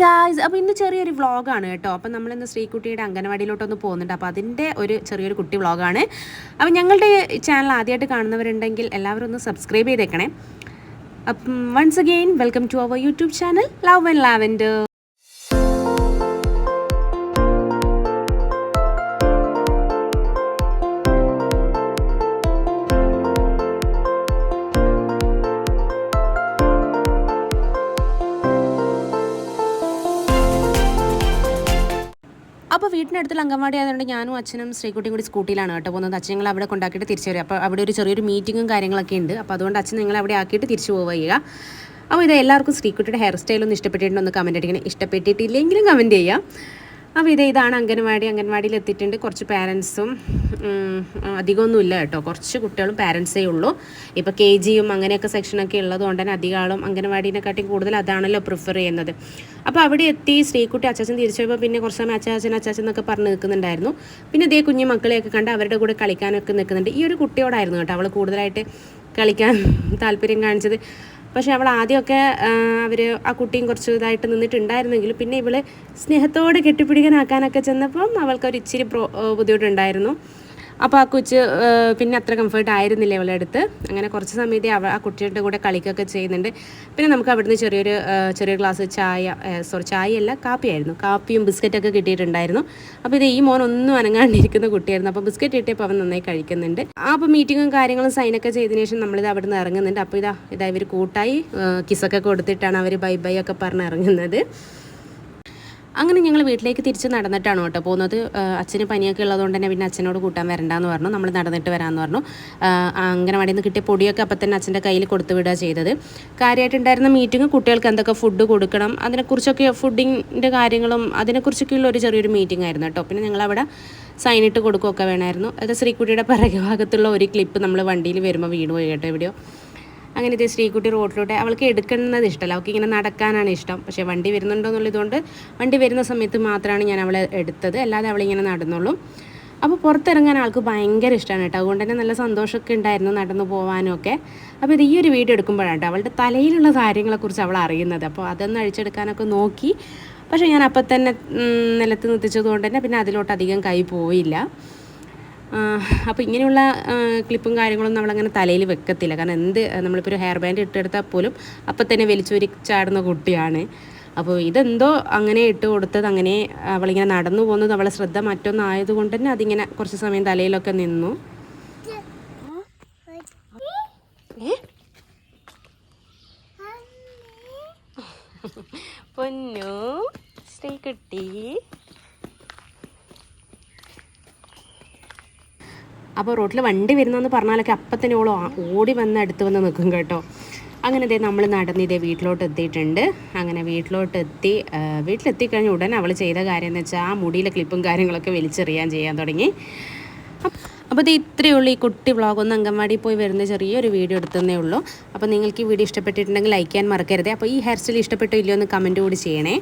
Guys, അപ്പോൾ ഇന്ന് ചെറിയൊരു വ്ളോഗാണ് കേട്ടോ. അപ്പോൾ നമ്മളിന്ന് ശ്രീകുട്ടിയുടെ അംഗനവാടിയിലോട്ടൊന്ന് പോകുന്നുണ്ട്. അപ്പോൾ അതിൻ്റെ ഒരു ചെറിയൊരു കുട്ടി വ്ളോഗാണ്. അപ്പോൾ ഞങ്ങളുടെ ചാനൽ ആദ്യമായിട്ട് കാണുന്നവരുണ്ടെങ്കിൽ എല്ലാവരും ഒന്ന് സബ്സ്ക്രൈബ് ചെയ്തേക്കണേ. അപ്പം once again welcome to our YouTube channel love and lavender. അപ്പോൾ വീട്ടിനടുത്തുള്ള അംഗൻവാടി ആയതുകൊണ്ട് ഞാനും അച്ഛനും ശ്രീകുട്ടിയും കൂടി സ്കൂട്ടിയിലാണ് കേട്ടോ പോകുന്നത്. അച്ഛൻ ഞങ്ങൾ അവിടെ കൊണ്ടാക്കിയിട്ട് തിരിച്ചു വരും. അപ്പോൾ അവിടെ ഒരു ചെറിയൊരു മീറ്റിങ്ങും കാര്യങ്ങളൊക്കെ ഉണ്ട്. അപ്പോൾ അതുകൊണ്ട് അച്ഛൻ ഞങ്ങൾ അവിടെ ആക്കിയിട്ട് തിരിച്ചു പോവുക. അപ്പോൾ ഇത് എല്ലാവർക്കും ശ്രീകുട്ടിയുടെ ഹെയർ സ്റ്റൈലൊന്നും ഇഷ്ടപ്പെട്ടിട്ടുണ്ടോ കമൻറ്റ് അടിക്കണം. ഇഷ്ടപ്പെട്ടിട്ടില്ലെങ്കിലും കമൻറ്റ് ചെയ്യാം. അപ്പോൾ ഇതാണ് അംഗൻവാടിയിൽ എത്തിയിട്ടുണ്ട്. കുറച്ച് പാരൻസും അധികമൊന്നുമില്ല കേട്ടോ, കുറച്ച് കുട്ടികളും പാരൻസേ ഉള്ളൂ. ഇപ്പോൾ KGയും അങ്ങനെയൊക്കെ സെക്ഷനൊക്കെ ഉള്ളതുകൊണ്ട് തന്നെ അധികം ആളും അംഗൻവാടിനെക്കാട്ടി കൂടുതൽ അതാണല്ലോ പ്രിഫർ ചെയ്യുന്നത്. അപ്പോൾ അവിടെ എത്തി ശ്രീകുട്ടി അച്ചാച്ചൻ തിരിച്ചു പോയപ്പോൾ പിന്നെ കുറച്ച് സമയം അച്ചാച്ചൻ എന്നൊക്കെ പറഞ്ഞ് നിൽക്കുന്നുണ്ടായിരുന്നു. പിന്നെ ഇതേ കുഞ്ഞു മക്കളെയൊക്കെ കണ്ട് അവരുടെ കൂടെ കളിക്കാനൊക്കെ നിൽക്കുന്നുണ്ട്. ഈ ഒരു കുട്ടിയോടായിരുന്നു കേട്ടോ അവൾ കൂടുതലായിട്ട് കളിക്കാൻ താല്പര്യം കാണിച്ചത്. പക്ഷേ അവൾ ആദ്യമൊക്കെ ആ കുട്ടിയും കുറച്ച് ഇതായിട്ട് നിന്നിട്ടുണ്ടായിരുന്നെങ്കിലും പിന്നെ ഇവൾ സ്നേഹത്തോടെ കെട്ടിപ്പിടിക്കാനാക്കാനൊക്കെ ചെന്നപ്പം അവൾക്കൊരു ഇച്ചിരി ബുദ്ധിമുട്ടുണ്ടായിരുന്നു. അപ്പോൾ ആ കൊച്ച് പിന്നെ അത്ര കംഫർട്ട് ആയിരുന്നില്ല അവളുടെ അടുത്ത്. അങ്ങനെ കുറച്ച് സമയത്ത് ആ കുട്ടിയുടെ കൂടെ കളിക്കുകയൊക്കെ ചെയ്യുന്നുണ്ട്. പിന്നെ നമുക്ക് അവിടുന്ന് ചെറിയൊരു ഗ്ലാസ് ചായയല്ല കാപ്പിയായിരുന്നു. കാപ്പിയും ബിസ്ക്കറ്റൊക്കെ കിട്ടിയിട്ടുണ്ടായിരുന്നു. അപ്പോൾ ഈ മോൻ ഒന്നും അനങ്ങാണ്ടിരിക്കുന്ന കുട്ടിയായിരുന്നു. അപ്പോൾ ബിസ്ക്കറ്റ് കിട്ടിയപ്പോൾ അവൻ നന്നായി കഴിക്കുന്നുണ്ട്. അപ്പോൾ മീറ്റിങ്ങും കാര്യങ്ങളും സൈനൊക്കെ ചെയ്തതിന് ശേഷം നമ്മളിത് അവിടുന്ന് ഇറങ്ങുന്നുണ്ട്. അപ്പോൾ ഇതാ ഇവർ കൂട്ടായി കിസ്സൊക്കെ കൊടുത്തിട്ടാണ് അവർ ബൈ ഒക്കെ പറഞ്ഞ് ഇറങ്ങുന്നത്. അങ്ങനെ ഞങ്ങൾ വീട്ടിലേക്ക് തിരിച്ച് നടന്നിട്ടാണ് കേട്ടോ പോകുന്നത്. അച്ഛന് പനിയൊക്കെ ഉള്ളതുകൊണ്ട് തന്നെ പിന്നെ അച്ഛനോട് കൂട്ടാൻ വരണ്ടെന്ന് പറഞ്ഞു. നമ്മൾ നടന്നിട്ട് വരാമെന്ന് പറഞ്ഞു. അംഗനവാടിയിൽ നിന്ന് കിട്ടിയ പൊടിയൊക്കെ അപ്പം തന്നെ അച്ഛൻ്റെ കയ്യിൽ കൊടുത്തു വിടുക ചെയ്തത്. കാര്യമായിട്ടുണ്ടായിരുന്ന മീറ്റിംഗ് കുട്ടികൾക്ക് എന്തൊക്കെ ഫുഡ് കൊടുക്കണം അതിനെക്കുറിച്ചൊക്കെ, ഫുഡിൻ്റെ കാര്യങ്ങളും അതിനെക്കുറിച്ചൊക്കെയുള്ള ഒരു ചെറിയൊരു മീറ്റിംഗ് ആയിരുന്നു കേട്ടോ. പിന്നെ ഞങ്ങളവിടെ സൈനിട്ട് കൊടുക്കുകയൊക്കെ വേണമായിരുന്നു. അത് ശ്രീകുട്ടിയുടെ പിറകെ ഭാഗത്തുള്ള ഒരു ക്ലിപ്പ് നമ്മൾ വണ്ടിയിൽ വരുമ്പോൾ വീണ് പോയി കേട്ടോ എവിടെയോ. അങ്ങനെ ഇത് ശ്രീകുട്ടി റോഡിലൂടെ അവൾക്ക് എടുക്കുന്നത് ഇഷ്ടമല്ല, അവൾക്ക് ഇങ്ങനെ നടക്കാനാണ് ഇഷ്ടം. പക്ഷേ വണ്ടി വരുന്നുണ്ടോ എന്നുള്ളതുകൊണ്ട് വണ്ടി വരുന്ന സമയത്ത് മാത്രമാണ് ഞാൻ അവളെ എടുത്തത്, അല്ലാതെ അവളിങ്ങനെ നടന്നുള്ളൂ. അപ്പോൾ പുറത്തിറങ്ങാൻ ആൾക്ക് ഭയങ്കര ഇഷ്ടമാണ് കേട്ടോ. അതുകൊണ്ട് തന്നെ നല്ല സന്തോഷമൊക്കെ ഉണ്ടായിരുന്നു നടന്നു പോകാനും ഒക്കെ. അപ്പോൾ ഈ ഒരു വീഡിയോ എടുക്കുമ്പോഴാണ് അവളുടെ തലയിലുള്ള കാര്യങ്ങളെക്കുറിച്ച് അവൾ അറിയുന്നത്. അപ്പോൾ അതൊന്ന് അഴിച്ചെടുക്കാനൊക്കെ നോക്കി. പക്ഷേ ഞാൻ അപ്പം തന്നെ നിലത്ത് നിർത്തിച്ചതുകൊണ്ട് തന്നെ പിന്നെ അതിലോട്ട് അധികം കൈ പോയില്ല. അപ്പോൾ ഇങ്ങനെയുള്ള ക്ലിപ്പും കാര്യങ്ങളും നമ്മളങ്ങനെ തലയിൽ വെക്കത്തില്ല. കാരണം നമ്മളിപ്പോൾ ഒരു ഹെയർ ബാൻഡ് ഇട്ടെടുത്താൽ പോലും അപ്പം തന്നെ വലിച്ചൂരി ചാടുന്ന കുട്ടിയാണ്. അപ്പോൾ ഇതെന്തോ അങ്ങനെ ഇട്ട് കൊടുത്തത്, അങ്ങനെ അവളിങ്ങനെ നടന്നു പോകുന്നത് അവളെ ശ്രദ്ധ മറ്റൊന്നായതുകൊണ്ട് തന്നെ അതിങ്ങനെ കുറച്ച് സമയം തലയിലൊക്കെ നിന്നു. പൊന്നു ശ്രീകുട്ടി. അപ്പോൾ റോട്ടിൽ വണ്ടി വരുന്നതെന്ന് പറഞ്ഞാലൊക്കെ അപ്പം തന്നെ ഓടി വന്ന് അടുത്ത് വന്ന് നിൽക്കും കേട്ടോ. അങ്ങനെ നമ്മൾ നടന്ന് വീട്ടിലോട്ട് എത്തിയിട്ടുണ്ട്. അങ്ങനെ വീട്ടിലെത്തിക്കഴിഞ്ഞ ഉടനെ അവൾ ചെയ്ത കാര്യം എന്ന് വെച്ചാൽ ആ മുടിയിലെ ക്ലിപ്പും കാര്യങ്ങളൊക്കെ ചെയ്യാൻ തുടങ്ങി. അപ്പോൾ ഇത്രയേ ഉള്ളൂ ഈ കുട്ടി വ്ളോഗ്. ഒന്ന് അംഗൻവാടി പോയി വരുന്ന ചെറിയൊരു വീഡിയോ എടുത്തതേ ഉള്ളൂ. അപ്പോൾ നിങ്ങൾക്ക് ഈ വീഡിയോ ഇഷ്ടപ്പെട്ടിട്ടുണ്ടെങ്കിൽ ലൈക്ക് ചെയ്യാൻ മറക്കരുത്. അപ്പോൾ ഈ ഹെയർ സ്റ്റൈൽ ഇഷ്ടപ്പെട്ടോ ഇല്ലയോ എന്ന് കമൻറ്റ് കൂടി ചെയ്യണേ.